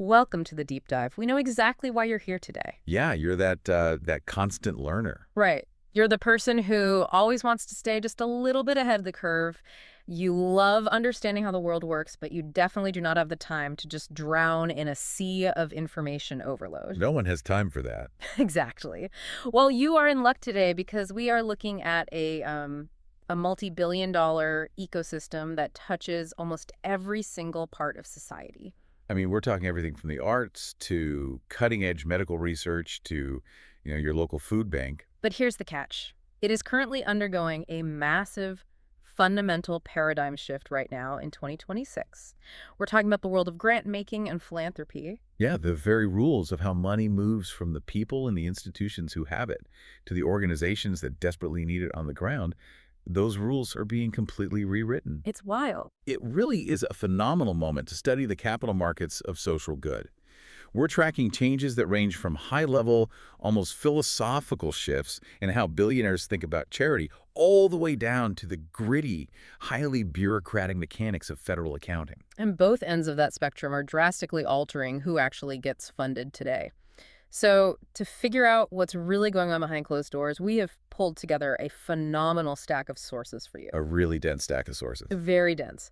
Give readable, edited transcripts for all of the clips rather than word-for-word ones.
Welcome to the deep dive. We know exactly why you're here today. Yeah, you're that constant learner. Right. You're the person who always wants to stay just a little bit ahead of the curve. You love understanding how the world works, but you definitely do not have the time to just drown in a sea of information overload. No one has time for that. Exactly. Well, you are in luck today because we are looking at a multi-billion-dollar ecosystem that touches almost every single part of society. I mean, we're talking everything from the arts to cutting-edge medical research to, your local food bank. But here's the catch. It is currently undergoing a massive, fundamental paradigm shift right now in 2026. We're talking about the world of grant making and philanthropy. Yeah, the very rules of how money moves from the people and the institutions who have it to the organizations that desperately need it on the ground, those rules are being completely rewritten. It's wild. It really is a phenomenal moment to study the capital markets of social good. We're tracking changes that range from high-level, almost philosophical shifts in how billionaires think about charity, all the way down to the gritty, highly bureaucratic mechanics of federal accounting. And both ends of that spectrum are drastically altering who actually gets funded today. So to figure out what's really going on behind closed doors, we have pulled together a phenomenal stack of sources for you. A really dense stack of sources. Very dense.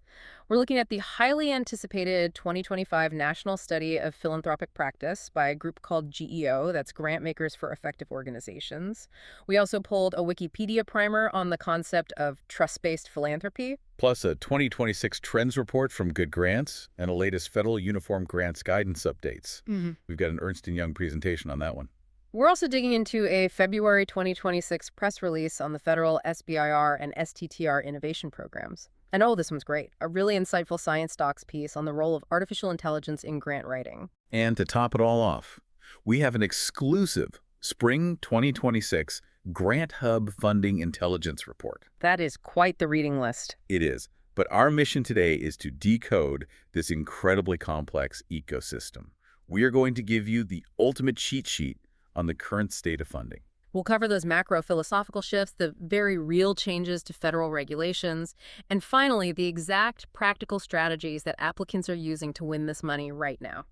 We're looking at the highly anticipated 2025 National Study of Philanthropic Practice by a group called GEO, that's Grant Makers for Effective Organizations. We also pulled a Wikipedia primer on the concept of trust-based philanthropy. Plus a 2026 trends report from Good Grants and a latest federal uniform grants guidance updates. We've got an Ernst & Young presentation on that one. We're also digging into a February 2026 press release on the federal SBIR and STTR innovation programs. And oh, this one's great. A really insightful Science Docs piece on the role of artificial intelligence in grant writing. And to top it all off, we have an exclusive Spring 2026 Grant Hub Funding Intelligence Report. That is quite the reading list. It is. But our mission today is to decode this incredibly complex ecosystem. We are going to give you the ultimate cheat sheet on the current state of funding. We'll cover those macro philosophical shifts, the very real changes to federal regulations, and finally, the exact practical strategies that applicants are using to win this money right now.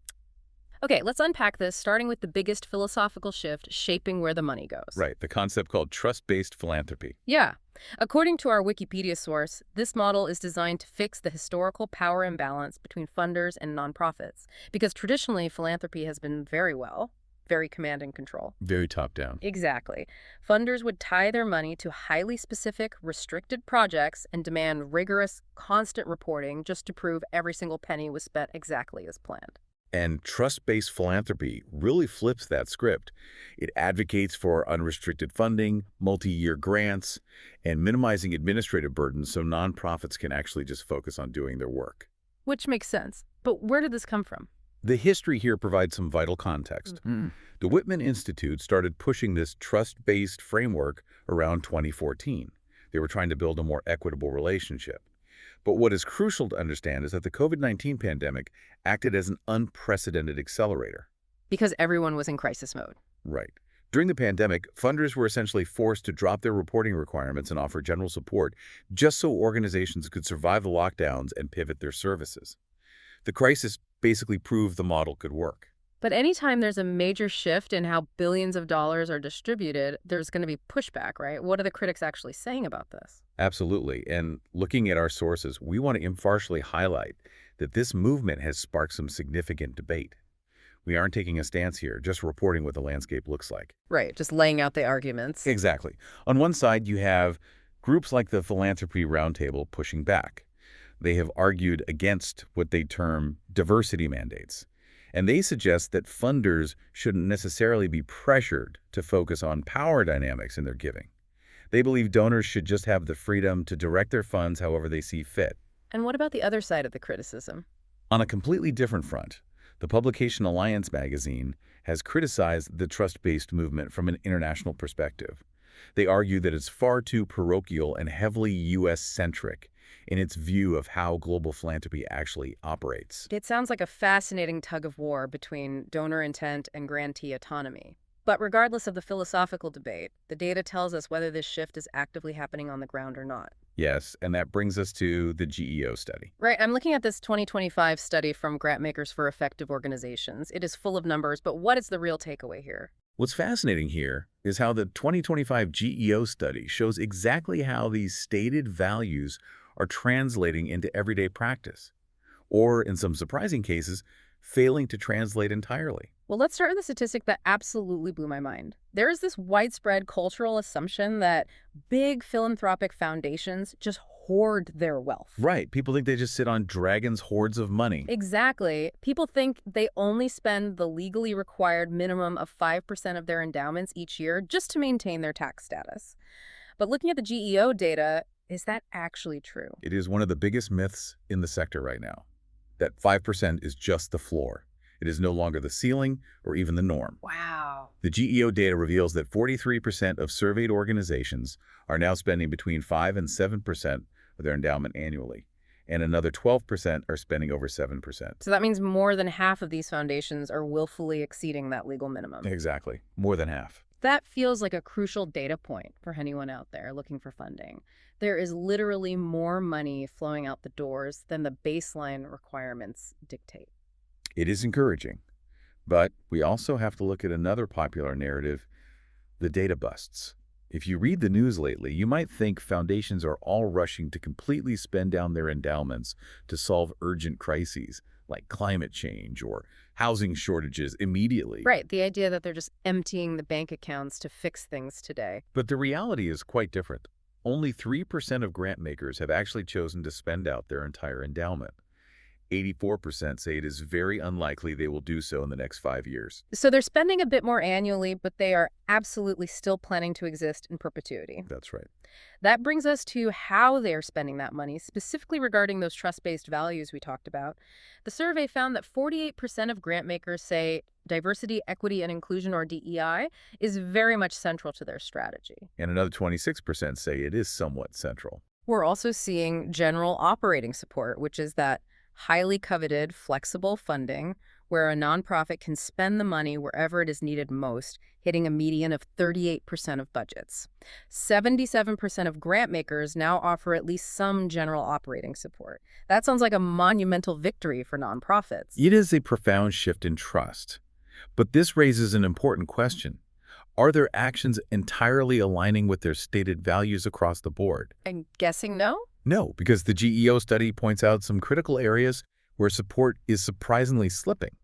Okay, let's unpack this, starting with the biggest philosophical shift shaping where the money goes. Right, the concept called trust-based philanthropy. Yeah. According to our Wikipedia source, this model is designed to fix the historical power imbalance between funders and nonprofits, because traditionally philanthropy has been very command and control. Very top-down. Exactly. Funders would tie their money to highly specific, restricted projects and demand rigorous, constant reporting just to prove every single penny was spent exactly as planned. And trust-based philanthropy really flips that script. It advocates for unrestricted funding, multi-year grants, and minimizing administrative burdens so nonprofits can actually just focus on doing their work. Which makes sense. But where did this come from? The history here provides some vital context. The Whitman Institute started pushing this trust-based framework around 2014. They were trying to build a more equitable relationship. But what is crucial to understand is that the COVID-19 pandemic acted as an unprecedented accelerator. Because everyone was in crisis mode. Right. During the pandemic, funders were essentially forced to drop their reporting requirements and offer general support just so organizations could survive the lockdowns and pivot their services. The crisis basically proved the model could work. But anytime there's a major shift in how billions of dollars are distributed, there's going to be pushback, right? What are the critics actually saying about this? Absolutely. And looking at our sources, we want to impartially highlight that this movement has sparked some significant debate. We aren't taking a stance here, just reporting what the landscape looks like. Right, just laying out the arguments. Exactly. On one side, you have groups like the Philanthropy Roundtable pushing back. They have argued against what they term diversity mandates. And they suggest that funders shouldn't necessarily be pressured to focus on power dynamics in their giving. They believe donors should just have the freedom to direct their funds however they see fit. And what about the other side of the criticism? On a completely different front, the publication Alliance magazine has criticized the trust-based movement from an international perspective. They argue that it's far too parochial and heavily U.S.-centric in its view of how global philanthropy actually operates. It sounds like a fascinating tug of war between donor intent and grantee autonomy. But regardless of the philosophical debate, the data tells us whether this shift is actively happening on the ground or not. Yes, and that brings us to the GEO study. Right, I'm looking at this 2025 study from Grantmakers for Effective Organizations. It is full of numbers, but what is the real takeaway here? What's fascinating here is how the 2025 GEO study shows exactly how these stated values are translating into everyday practice, or in some surprising cases, failing to translate entirely. Well, let's start with a statistic that absolutely blew my mind. There is this widespread cultural assumption that big philanthropic foundations just hoard their wealth. Right, people think they just sit on dragons' hoards of money. Exactly. People think they only spend the legally required minimum of 5% of their endowments each year just to maintain their tax status. But looking at the GEO data, is that actually true? It is one of the biggest myths in the sector right now, that 5% is just the floor. It is no longer the ceiling or even the norm. Wow. The GEO data reveals that 43% of surveyed organizations are now spending between 5 and 7% of their endowment annually, and another 12% are spending over 7%. So that means more than half of these foundations are willfully exceeding that legal minimum. Exactly, more than half. That feels like a crucial data point for anyone out there looking for funding. There is literally more money flowing out the doors than the baseline requirements dictate. It is encouraging, but we also have to look at another popular narrative, the data busts. If you read the news lately, you might think foundations are all rushing to completely spend down their endowments to solve urgent crises like climate change or housing shortages immediately. Right, the idea that they're just emptying the bank accounts to fix things today. But the reality is quite different. Only 3% of grant makers have actually chosen to spend out their entire endowment. 84% say it is very unlikely they will do so in the next 5 years. So they're spending a bit more annually, but they are absolutely still planning to exist in perpetuity. That's right. That brings us to how they're spending that money, specifically regarding those trust-based values we talked about. The survey found that 48% of grant makers say diversity, equity, and inclusion, or DEI, is very much central to their strategy. And another 26% say it is somewhat central. We're also seeing general operating support, which is that highly coveted, flexible funding where a nonprofit can spend the money wherever it is needed most, hitting a median of 38% of budgets. 77% of grant makers now offer at least some general operating support. That sounds like a monumental victory for nonprofits. It is a profound shift in trust. But this raises an important question. Are their actions entirely aligning with their stated values across the board? I'm guessing no? No, because the GEO study points out some critical areas where support is surprisingly slipping.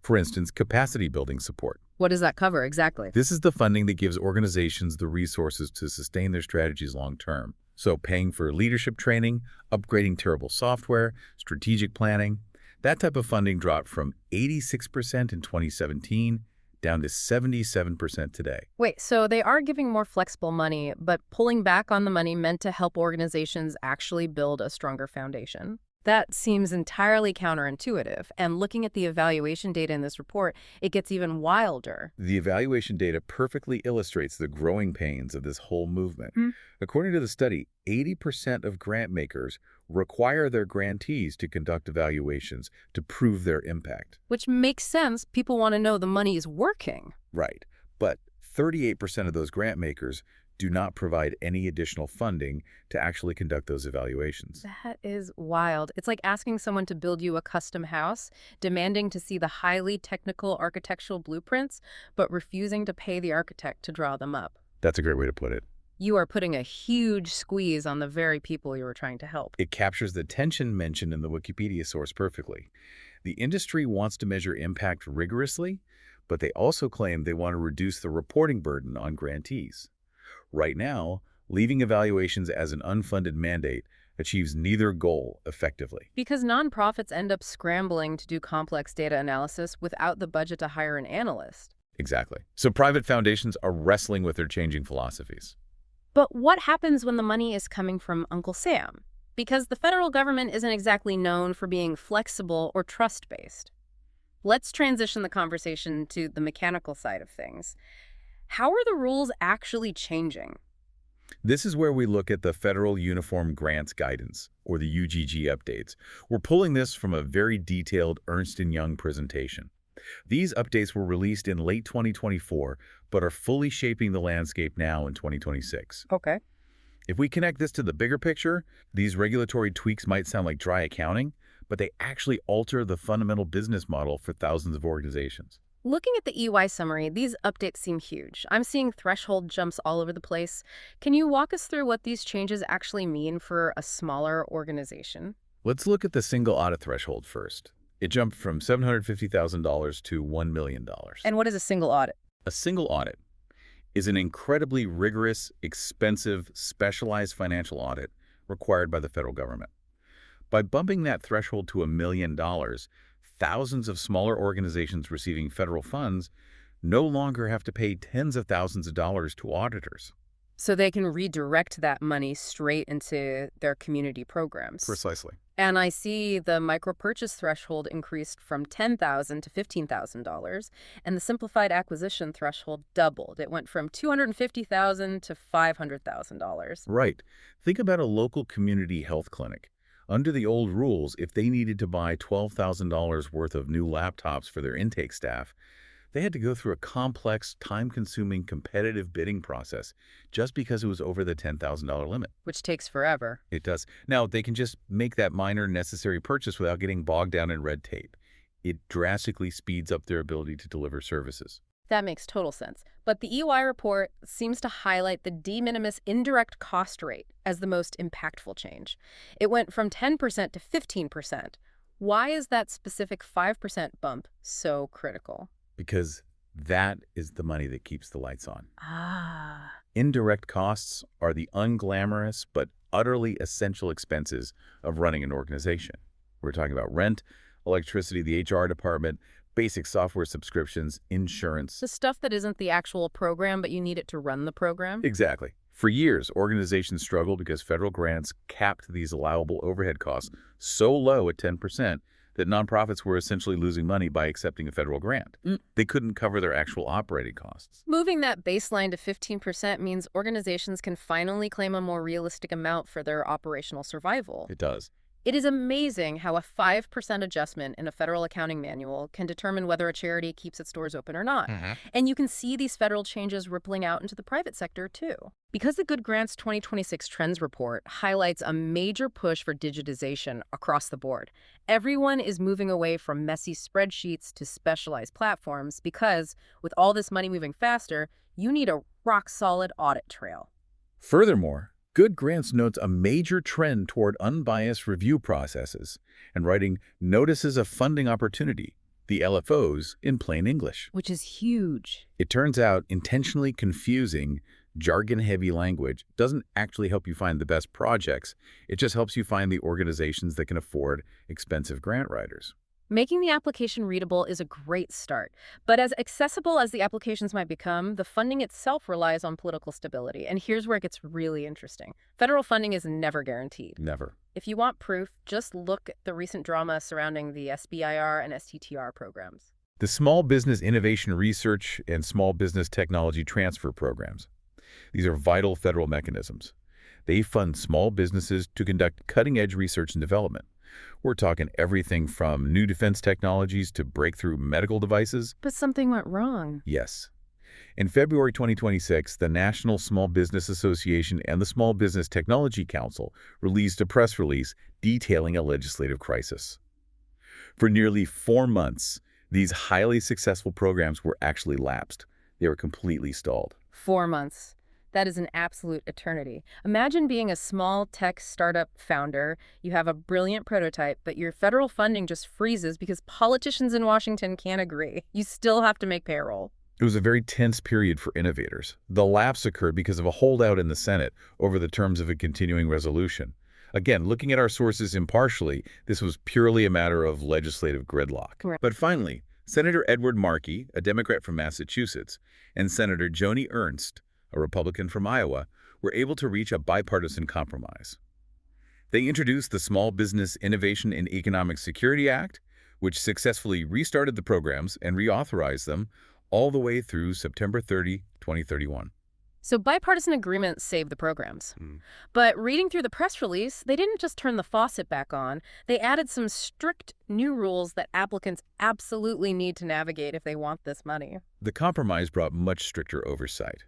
For instance, capacity building support. What does that cover exactly? This is the funding that gives organizations the resources to sustain their strategies long term. So paying for leadership training, upgrading terrible software, strategic planning. That type of funding dropped from 86% in 2017 down to 77% today. Wait, so they are giving more flexible money, but pulling back on the money meant to help organizations actually build a stronger foundation? That seems entirely counterintuitive, and looking at the evaluation data in this report, it gets even wilder. The evaluation data perfectly illustrates the growing pains of this whole movement. According to the study, 80% of grant makers require their grantees to conduct evaluations to prove their impact. Which makes sense. People want to know the money is working. Right. But 38% of those grant makers do not provide any additional funding to actually conduct those evaluations. That is wild. It's like asking someone to build you a custom house, demanding to see the highly technical architectural blueprints, but refusing to pay the architect to draw them up. That's a great way to put it. You are putting a huge squeeze on the very people you were trying to help. It captures the tension mentioned in the Wikipedia source perfectly. The industry wants to measure impact rigorously, but they also claim they want to reduce the reporting burden on grantees. Right now, leaving evaluations as an unfunded mandate achieves neither goal effectively. Because nonprofits end up scrambling to do complex data analysis without the budget to hire an analyst. Exactly. So private foundations are wrestling with their changing philosophies. But what happens when the money is coming from Uncle Sam? Because the federal government isn't exactly known for being flexible or trust-based. Let's transition the conversation to the mechanical side of things. How are the rules actually changing? This is where we look at the Federal Uniform Grants Guidance, or the UGG updates. We're pulling this from a very detailed Ernst & Young presentation. These updates were released in late 2024, but are fully shaping the landscape now in 2026. Okay. If we connect this to the bigger picture, these regulatory tweaks might sound like dry accounting, but they actually alter the fundamental business model for thousands of organizations. Looking at the EY summary, these updates seem huge. I'm seeing threshold jumps all over the place. Can you walk us through what these changes actually mean for a smaller organization? Let's look at the single audit threshold first. It jumped from $750,000 to $1 million. And what is a single audit? A single audit is an incredibly rigorous, expensive, specialized financial audit required by the federal government. By bumping that threshold to $1 million, thousands of smaller organizations receiving federal funds no longer have to pay tens of thousands of dollars to auditors. So they can redirect that money straight into their community programs. Precisely. And I see the micro-purchase threshold increased from $10,000 to $15,000, and the simplified acquisition threshold doubled. It went from $250,000 to $500,000. Right. Think about a local community health clinic. Under the old rules, if they needed to buy $12,000 worth of new laptops for their intake staff, they had to go through a complex, time-consuming, competitive bidding process just because it was over the $10,000 limit. Which takes forever. It does. Now, they can just make that minor necessary purchase without getting bogged down in red tape. It drastically speeds up their ability to deliver services. That makes total sense. But the EY report seems to highlight the de minimis indirect cost rate as the most impactful change. It went from 10% to 15%. Why is that specific 5% bump so critical? Because that is the money that keeps the lights on. Ah. Indirect costs are the unglamorous but utterly essential expenses of running an organization. We're talking about rent, electricity, the HR department, basic software subscriptions, insurance. The stuff that isn't the actual program, but you need it to run the program? Exactly. For years, organizations struggled because federal grants capped these allowable overhead costs so low at 10% that nonprofits were essentially losing money by accepting a federal grant. They couldn't cover their actual operating costs. Moving that baseline to 15% means organizations can finally claim a more realistic amount for their operational survival. It does. It is amazing how a 5% adjustment in a federal accounting manual can determine whether a charity keeps its doors open or not. And you can see these federal changes rippling out into the private sector, too. Because the Good Grants 2026 Trends Report highlights a major push for digitization across the board, everyone is moving away from messy spreadsheets to specialized platforms because, with all this money moving faster, you need a rock-solid audit trail. Furthermore, Good Grants notes a major trend toward unbiased review processes and writing notices of funding opportunity, the LFOs, in plain English. Which is huge. It turns out intentionally confusing, jargon-heavy language doesn't actually help you find the best projects. It just helps you find the organizations that can afford expensive grant writers. Making the application readable is a great start, but as accessible as the applications might become, the funding itself relies on political stability. And here's where it gets really interesting. Federal funding is never guaranteed. Never. If you want proof, just look at the recent drama surrounding the SBIR and STTR programs. The Small Business Innovation Research and Small Business Technology Transfer programs. These are vital federal mechanisms. They fund small businesses to conduct cutting-edge research and development. We're talking everything from new defense technologies to breakthrough medical devices. But something went wrong. Yes. In February 2026, the National Small Business Association and the Small Business Technology Council released a press release detailing a legislative crisis. For nearly 4 months, these highly successful programs were actually lapsed. They were completely stalled. 4 months. That is an absolute eternity. Imagine being a small tech startup founder. You have a brilliant prototype, but your federal funding just freezes because politicians in Washington can't agree. You still have to make payroll. It was a very tense period for innovators. The lapse occurred because of a holdout in the Senate over the terms of a continuing resolution. Again, looking at our sources impartially, this was purely a matter of legislative gridlock. Correct. But finally, Senator Edward Markey, a Democrat from Massachusetts, and Senator Joni Ernst, a Republican from Iowa, were able to reach a bipartisan compromise. They introduced the Small Business Innovation and Economic Security Act, which successfully restarted the programs and reauthorized them all the way through September 30, 2031. So bipartisan agreement saved the programs. But reading through the press release, they didn't just turn the faucet back on. They added some strict new rules that applicants absolutely need to navigate if they want this money. The compromise brought much stricter oversight.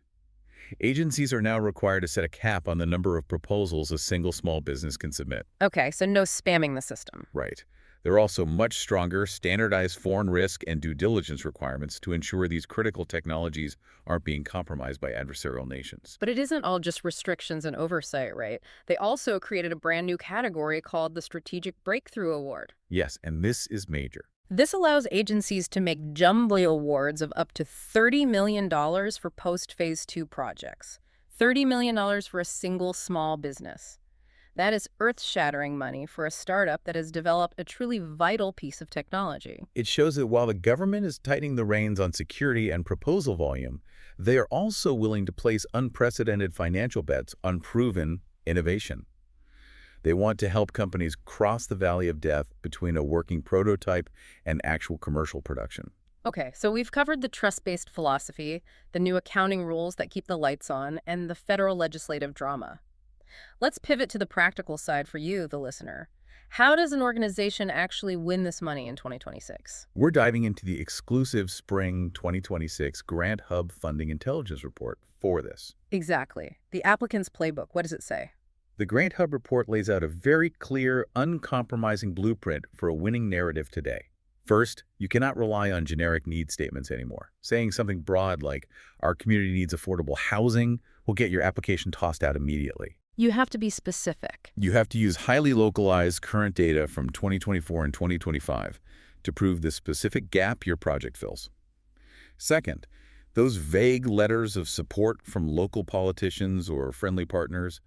Agencies are now required to set a cap on the number of proposals a single small business can submit. Okay, so no spamming the system. Right. There are also much stronger, standardized foreign risk and due diligence requirements to ensure these critical technologies aren't being compromised by adversarial nations. But it isn't all just restrictions and oversight, right? They also created a brand new category called the Strategic Breakthrough Award. Yes, and this is major. This allows agencies to make jumbo awards of up to $30 million for post-Phase 2 projects. $30 million for a single small business. That is earth-shattering money for a startup that has developed a truly vital piece of technology. It shows that while the government is tightening the reins on security and proposal volume, they are also willing to place unprecedented financial bets on proven innovation. They want to help companies cross the valley of death between a working prototype and actual commercial production. Okay, so we've covered the trust-based philosophy, the new accounting rules that keep the lights on, and the federal legislative drama. Let's pivot to the practical side for you, the listener. How does an organization actually win this money in 2026? We're diving into the exclusive Spring 2026 Grant Hub Funding Intelligence Report for this. Exactly. The applicant's playbook, what does it say? The Grant Hub report lays out a very clear, uncompromising blueprint for a winning narrative today. First, you cannot rely on generic need statements anymore. Saying something broad like, our community needs affordable housing, will get your application tossed out immediately. You have to be specific. You have to use highly localized current data from 2024 and 2025 to prove the specific gap your project fills. Second, those vague letters of support from local politicians or friendly partners,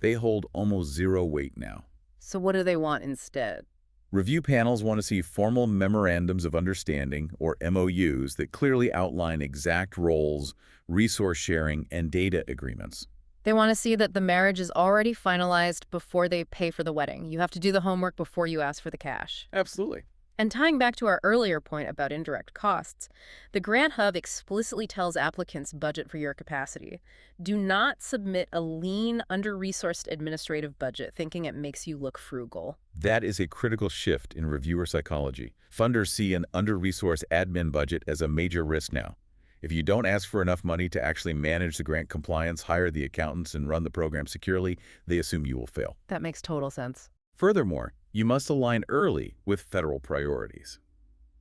they hold almost zero weight now. So what do they want instead? Review panels want to see formal memorandums of understanding, or MOUs, that clearly outline exact roles, resource sharing, and data agreements. They want to see that the marriage is already finalized before they pay for the wedding. You have to do the homework before you ask for the cash. Absolutely. And tying back to our earlier point about indirect costs, the Grant Hub explicitly tells applicants budget for your capacity. Do not submit a lean, under-resourced administrative budget thinking it makes you look frugal. That is a critical shift in reviewer psychology. Funders see an under-resourced admin budget as a major risk now. If you don't ask for enough money to actually manage the grant compliance, hire the accountants, and run the program securely, they assume you will fail. That makes total sense. Furthermore, you must align early with federal priorities.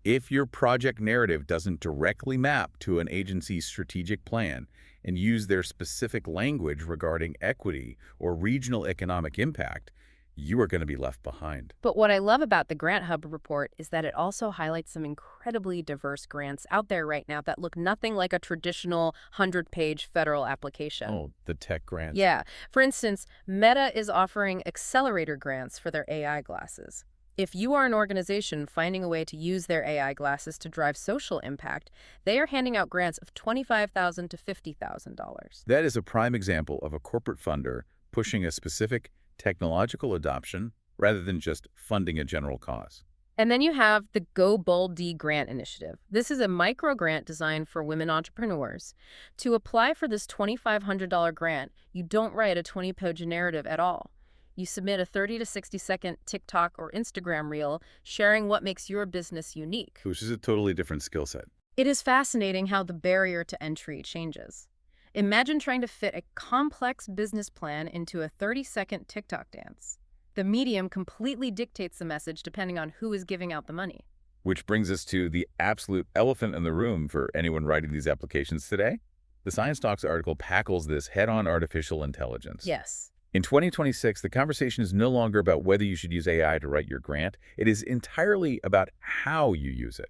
If your project narrative doesn't directly map to an agency's strategic plan and use their specific language regarding equity or regional economic impact, you are going to be left behind. But what I love about the Grant Hub report is that it also highlights some incredibly diverse grants out there right now that look nothing like a traditional 100-page federal application. Oh, the tech grants. Yeah. For instance, Meta is offering accelerator grants for their AI glasses. If you are an organization finding a way to use their AI glasses to drive social impact, they are handing out grants of $25,000 to $50,000. That is a prime example of a corporate funder pushing a specific technological adoption rather than just funding a general cause. And then you have the Go Bold D Grant Initiative. This is a micro grant designed for women entrepreneurs. To apply for this $2,500 grant, you don't write a 20-page narrative at all. You submit a 30 to 60-second TikTok or Instagram reel sharing what makes your business unique. Which is a totally different skill set. It is fascinating how the barrier to entry changes. Imagine trying to fit a complex business plan into a 30-second TikTok dance. The medium completely dictates the message depending on who is giving out the money. Which brings us to the absolute elephant in the room for anyone writing these applications today. The Science Talks article tackles this head-on: artificial intelligence. Yes. In 2026, the conversation is no longer about whether you should use AI to write your grant. It is entirely about how you use it.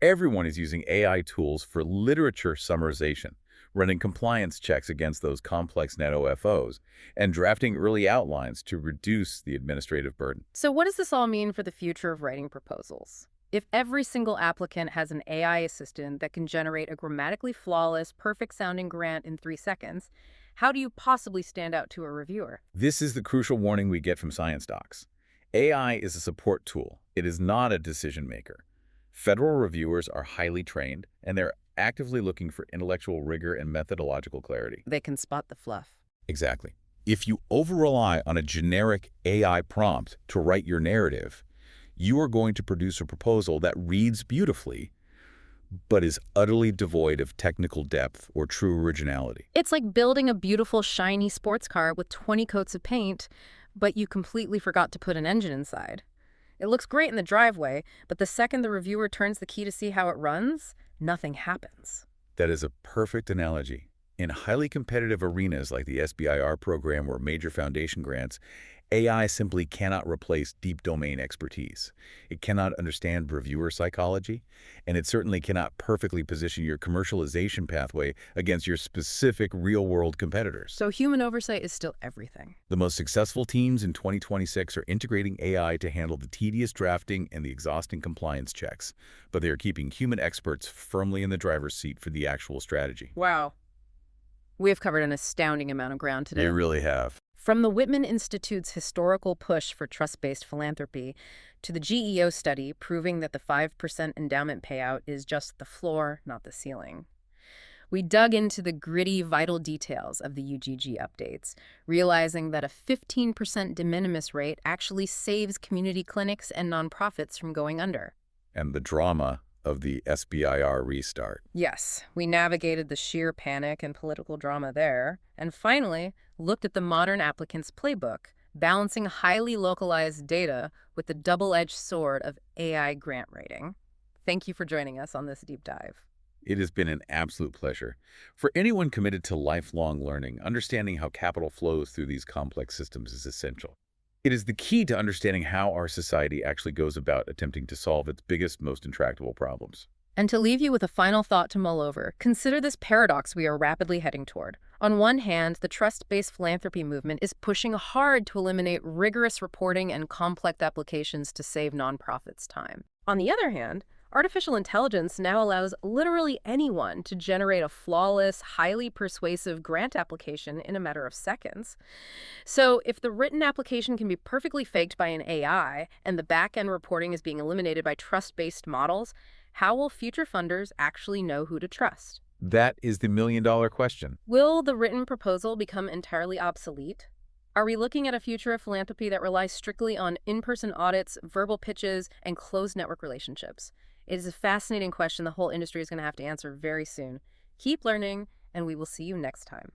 Everyone is using AI tools for literature summarization, running compliance checks against those complex net OFOs, and drafting early outlines to reduce the administrative burden. So what does this all mean for the future of writing proposals? If every single applicant has an AI assistant that can generate a grammatically flawless, perfect-sounding grant in 3 seconds, how do you possibly stand out to a reviewer? This is the crucial warning we get from Science Docs. AI is a support tool. It is not a decision maker. Federal reviewers are highly trained, and they're actively looking for intellectual rigor and methodological clarity. They can spot the fluff. Exactly. If you over-rely on a generic AI prompt to write your narrative, you are going to produce a proposal that reads beautifully, but is utterly devoid of technical depth or true originality. It's like building a beautiful, shiny sports car with 20 coats of paint, but you completely forgot to put an engine inside. It looks great in the driveway, but the second the reviewer turns the key to see how it runs, nothing happens. That is a perfect analogy. In highly competitive arenas like the SBIR program or major foundation grants, AI simply cannot replace deep domain expertise. It cannot understand reviewer psychology, and it certainly cannot perfectly position your commercialization pathway against your specific real-world competitors. So human oversight is still everything. The most successful teams in 2026 are integrating AI to handle the tedious drafting and the exhausting compliance checks, but they are keeping human experts firmly in the driver's seat for the actual strategy. Wow. We have covered an astounding amount of ground today. They really have. From the Whitman Institute's historical push for trust-based philanthropy to the GEO study proving that the 5% endowment payout is just the floor, not the ceiling. We dug into the gritty, vital details of the UGG updates, realizing that a 15% de minimis rate actually saves community clinics and nonprofits from going under. And the drama of the SBIR restart. Yes, we navigated the sheer panic and political drama there, and finally looked at the modern applicant's playbook, balancing highly localized data with the double-edged sword of AI grant writing. Thank you for joining us on this deep dive. It has been an absolute pleasure. For anyone committed to lifelong learning, understanding how capital flows through these complex systems is essential. It is the key to understanding how our society actually goes about attempting to solve its biggest, most intractable problems. And to leave you with a final thought to mull over, consider this paradox we are rapidly heading toward. On one hand, the trust-based philanthropy movement is pushing hard to eliminate rigorous reporting and complex applications to save nonprofits time. On the other hand, artificial intelligence now allows literally anyone to generate a flawless, highly persuasive grant application in a matter of seconds. So if the written application can be perfectly faked by an AI and the back-end reporting is being eliminated by trust-based models, how will future funders actually know who to trust? That is the million-dollar question. Will the written proposal become entirely obsolete? Are we looking at a future of philanthropy that relies strictly on in-person audits, verbal pitches, and closed network relationships? It is a fascinating question the whole industry is going to have to answer very soon. Keep learning, and we will see you next time.